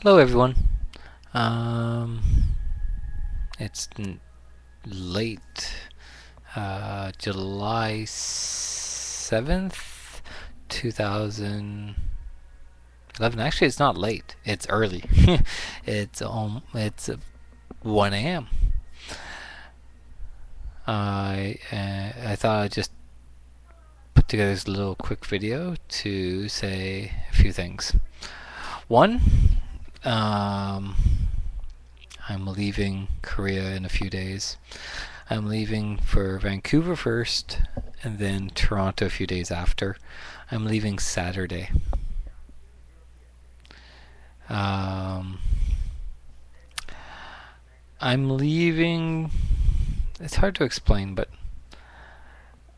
Hello everyone. Um, it's late, July 7th, 2011. Actually, it's not late. It's early. It's 1 a.m. I thought I'd just put together this little quick video to say a few things. One, um, I'm leaving Korea in a few days. I'm leaving for Vancouver first, and then Toronto a few days after. I'm leaving Saturday. Um, I'm leaving. It's hard to explain, but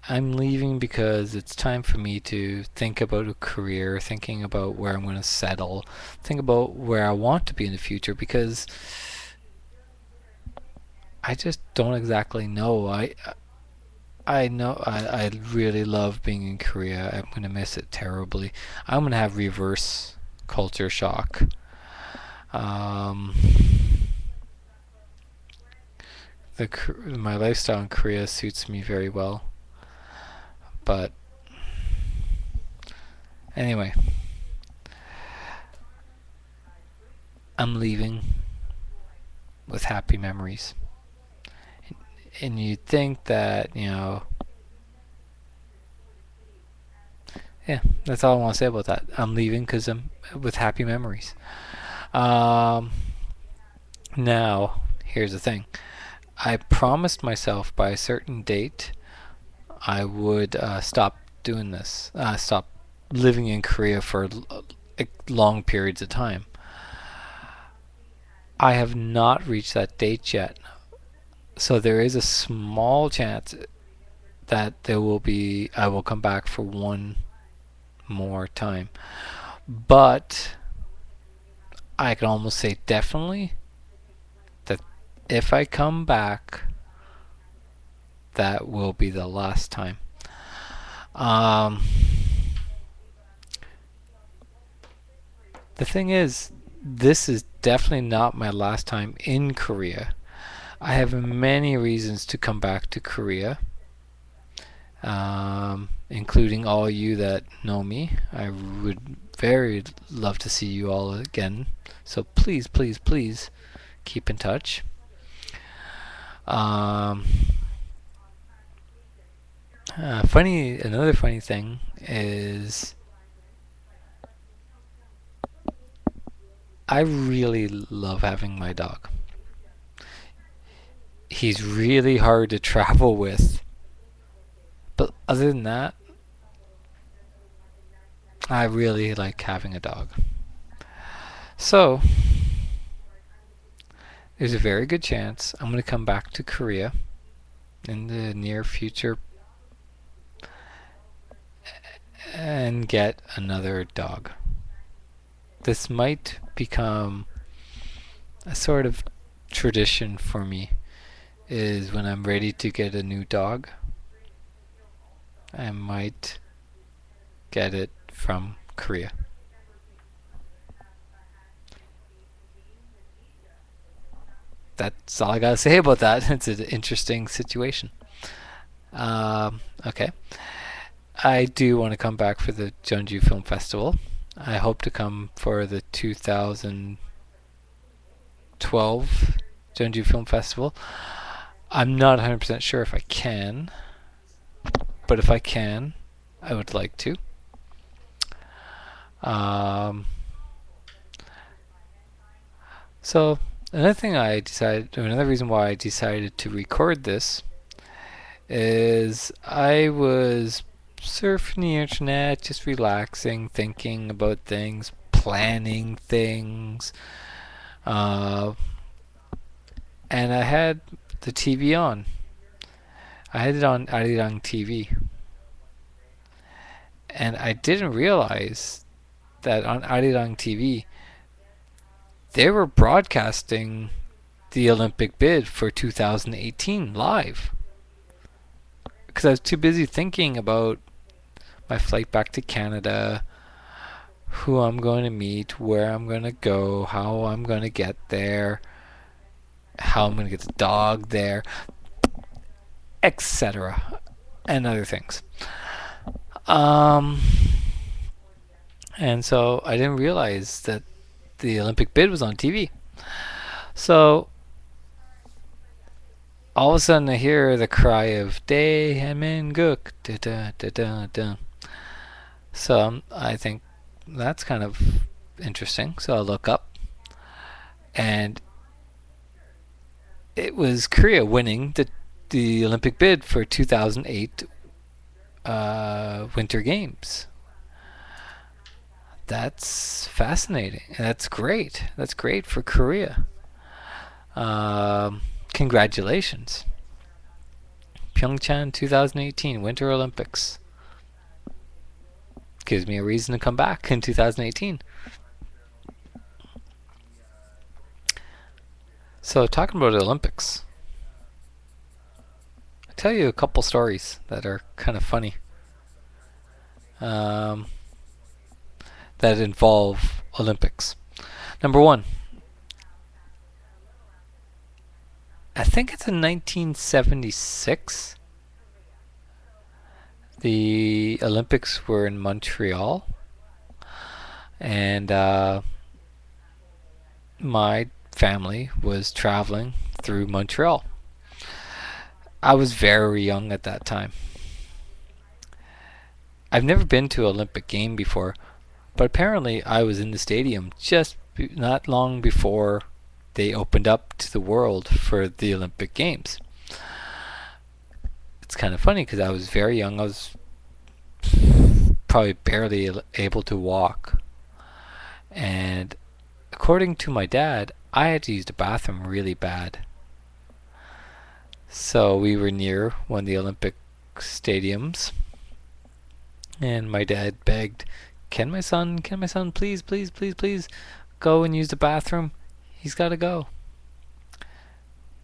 I'm leaving because it's time for me to think about a career, thinking about where I'm going to settle, think about where I want to be in the future, because I just don't exactly know. I know I really love being in Korea. I'm gonna miss it terribly. I'm gonna have reverse culture shock. Um, my lifestyle in Korea suits me very well, but anyway, I'm leaving with happy memories. And you'd think that, yeah, that's all I want to say about that. I'm leaving because I'm with happy memories. Um, Now, here's the thing. I promised myself by a certain date I would stop doing this, stop living in Korea for long periods of time. I have not reached that date yet, so there is a small chance that I will come back for one more time. But I can almost say definitely that if I come back, that will be the last time. Um, the thing is, this is definitely not my last time in Korea. I have many reasons to come back to Korea, including all you that know me. I would very love to see you all again. So please, please, please keep in touch. Um, another funny thing is I really love having my dog. He's really hard to travel with, but other than that, I really like having a dog. So, there's a very good chance I'm going to come back to Korea in the near future and get another dog. This might become a sort of tradition for me, is when I'm ready to get a new dog, I might get it from Korea. That's all I gotta say about that. It's an interesting situation. Okay. I do want to come back for the Jeonju Film Festival. I hope to come for the 2012 Jeonju Film Festival. I'm not 100% sure if I can, but if I can, I would like to. Um, so another reason why I decided to record this is I was surfing the internet, just relaxing, thinking about things, planning things, uh, and I had the TV on. I had it on Arirang TV, and I didn't realize that on Arirang TV they were broadcasting the Olympic bid for 2018 live. Because I was too busy thinking about my flight back to Canada, who I'm going to meet, where I'm going to go, how I'm going to get there, how I'm going to get the dog there, etc., and other things. Um, and so I didn't realize that the Olympic bid was on TV. So all of a sudden I hear the cry of Dae Haemin Guk, da da da da da. So I think that's kind of interesting. So I look up, and it was Korea winning the Olympic bid for 2008 Winter Games. That's fascinating. That's great. That's great for Korea. Congratulations. Pyeongchang 2018 Winter Olympics. Gives me a reason to come back in 2018. So, talking about the Olympics, I'll tell you a couple stories that are kind of funny um, that involve Olympics. Number one, I think it's in 1976. The Olympics were in Montreal, and my family was traveling through Montreal. I was very young at that time. I've never been to an Olympic game before, but apparently I was in the stadium just not long before they opened up to the world for the Olympic Games. It's kind of funny because I was very young. I was probably barely able to walk. And according to my dad, I had to use the bathroom really bad. So we were near one of the Olympic stadiums, and my dad begged, can my son, please, please, please, please go and use the bathroom? He's got to go.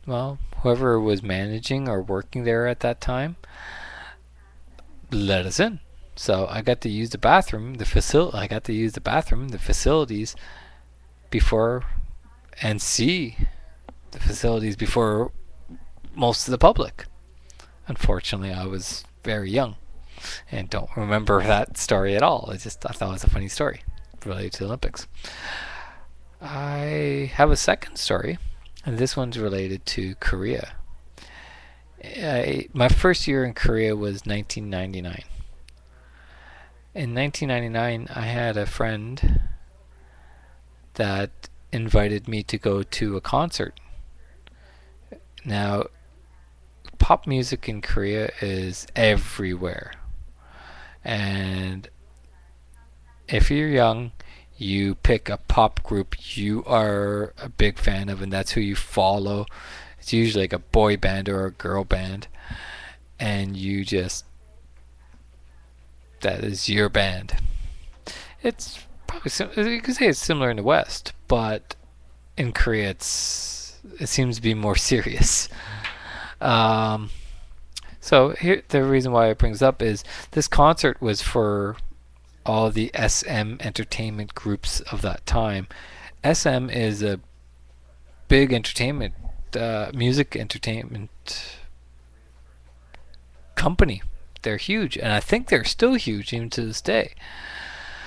Well, whoever was managing or working there at that time let us in. So I got to use the bathroom, I got to use the bathroom, the facilities before, and see the facilities before most of the public. Unfortunately, I was very young and don't remember that story at all. I thought it was a funny story related to the Olympics. I have a second story, and this one's related to Korea. My first year in Korea was 1999. In 1999, I had a friend that invited me to go to a concert. Now, pop music in Korea is everywhere. And if you're young, you pick a pop group you are a big fan of, and that's who you follow. It's usually like a boy band or a girl band, and that is your band. It's probably you could say it's similar in the West, but in Korea it seems to be more serious. So here, the reason why it brings up is this concert was for all the SM entertainment groups of that time. SM is a big entertainment, music entertainment company. They're huge, and I think they're still huge even to this day.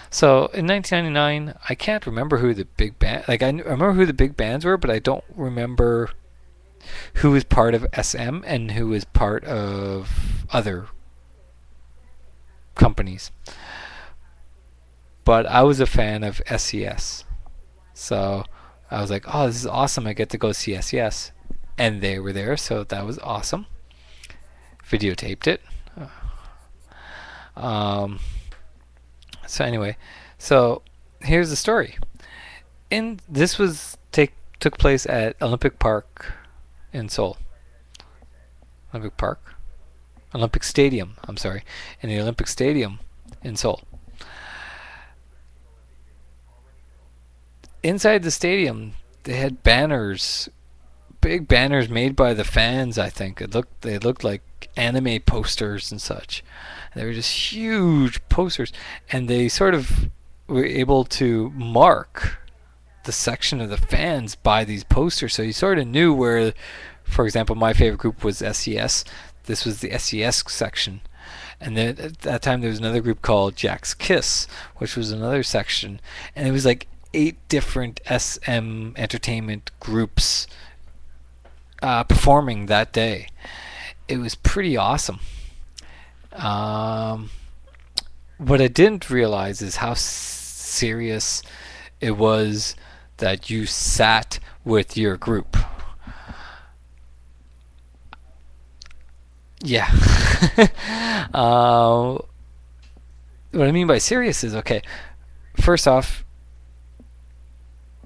So in 1999, I can't remember who the big band. Like I remember who the big bands were, but I don't remember who was part of SM and who was part of other companies. But I was a fan of SES, so I was like, "Oh, this is awesome! I get to go see SES," and they were there, so that was awesome. Videotaped it. So anyway, so here's the story. This took place at Olympic Park in Seoul. Olympic Stadium. I'm sorry, in the Olympic Stadium in Seoul. Inside the stadium, they had banners, big banners made by the fans. I think they looked like anime posters and such. They were just huge posters, and they sort of were able to mark the section of the fans by these posters, so you sort of knew where, for example, my favorite group was SES. This was the SES section. And then at that time there was another group called Jack's Kiss, which was another section. And it was like 8 different SM entertainment groups performing that day. It was pretty awesome. What I didn't realize is how serious it was that you sat with your group. Yeah. What I mean by serious is, okay, first off,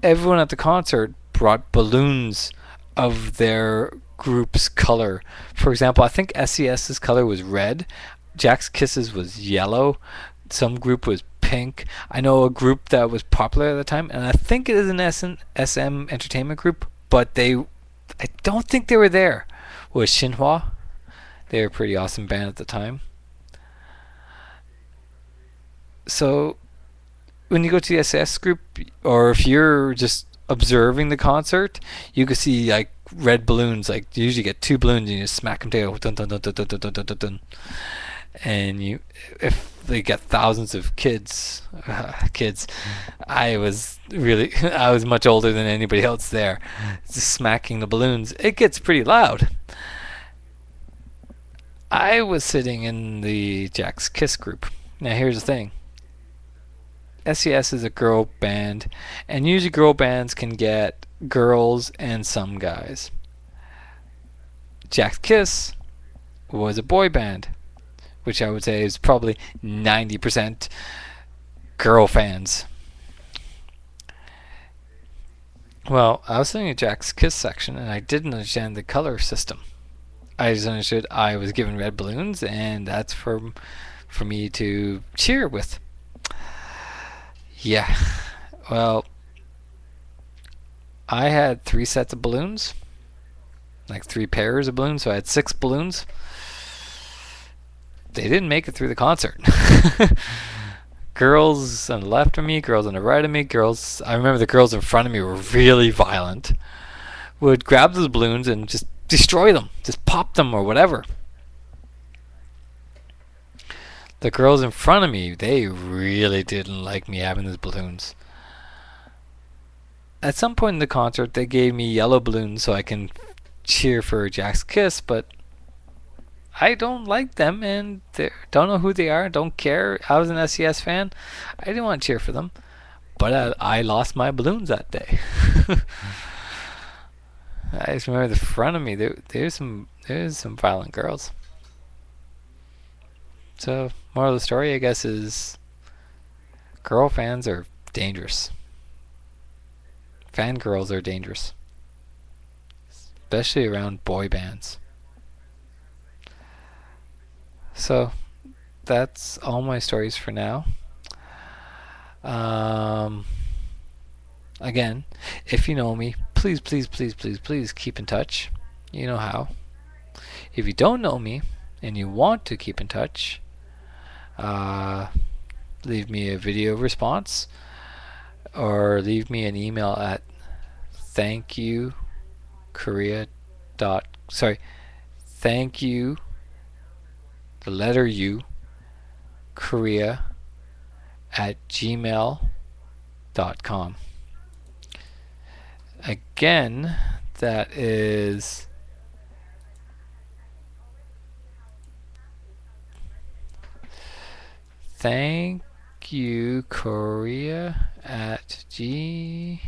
everyone at the concert brought balloons of their group's color. For example, I think SES's color was red, Jack's Kisses was yellow, some group was pink. I know a group that was popular at the time, and I think it is an SM entertainment group, but I don't think they were there, was Shinhwa. They were a pretty awesome band at the time. So when you go to the SS group, or if you're just observing the concert, you can see like red balloons. Like you usually get 2 balloons and you just smack them together, dun, dun, dun, dun, dun, dun, dun, dun, dun. And if they get thousands of kids, I was much older than anybody else there, just smacking the balloons. It gets pretty loud. I was sitting in the Jack's Kiss group. Now here's the thing. SES is a girl band, and usually girl bands can get girls and some guys. Jack's Kiss was a boy band, which I would say is probably 90% girl fans. Well, I was sitting in Jack's Kiss section, and I didn't understand the color system. I just understood I was given red balloons, and that's for me to cheer with. Yeah. Well, I had 3 sets of balloons, like 3 pairs of balloons, so I had 6 balloons. They didn't make it through the concert. Girls on the left of me, girls on the right of me, I remember the girls in front of me were really violent. Would grab those balloons and just destroy them, just pop them or whatever. The girls in front of me, they really didn't like me having those balloons. At some point in the concert, they gave me yellow balloons so I can cheer for Jack's Kiss, but I don't like them and don't know who they are, don't care. I was an SES fan. I didn't want to cheer for them, but I lost my balloons that day. I just remember the front of me, there's some violent girls. So, moral of the story, I guess, is girl fans are dangerous. Fangirls are dangerous, especially around boy bands. So, that's all my stories for now. Again, if you know me, please, please, please, please, please keep in touch. You know how. If you don't know me and you want to keep in touch, leave me a video response or leave me an email at thank you, the letter U, Korea at gmail.com. Again, that is thankukorea at gmail.com.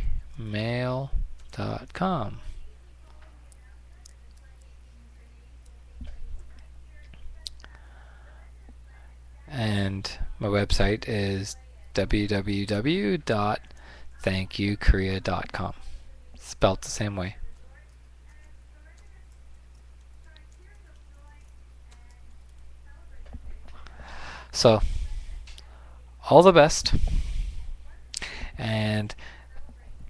And my website is www.thankukorea.com. Spelt the same way. So, all the best. And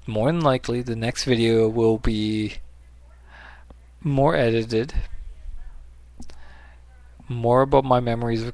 more than likely, the next video will be more edited, more about my memories of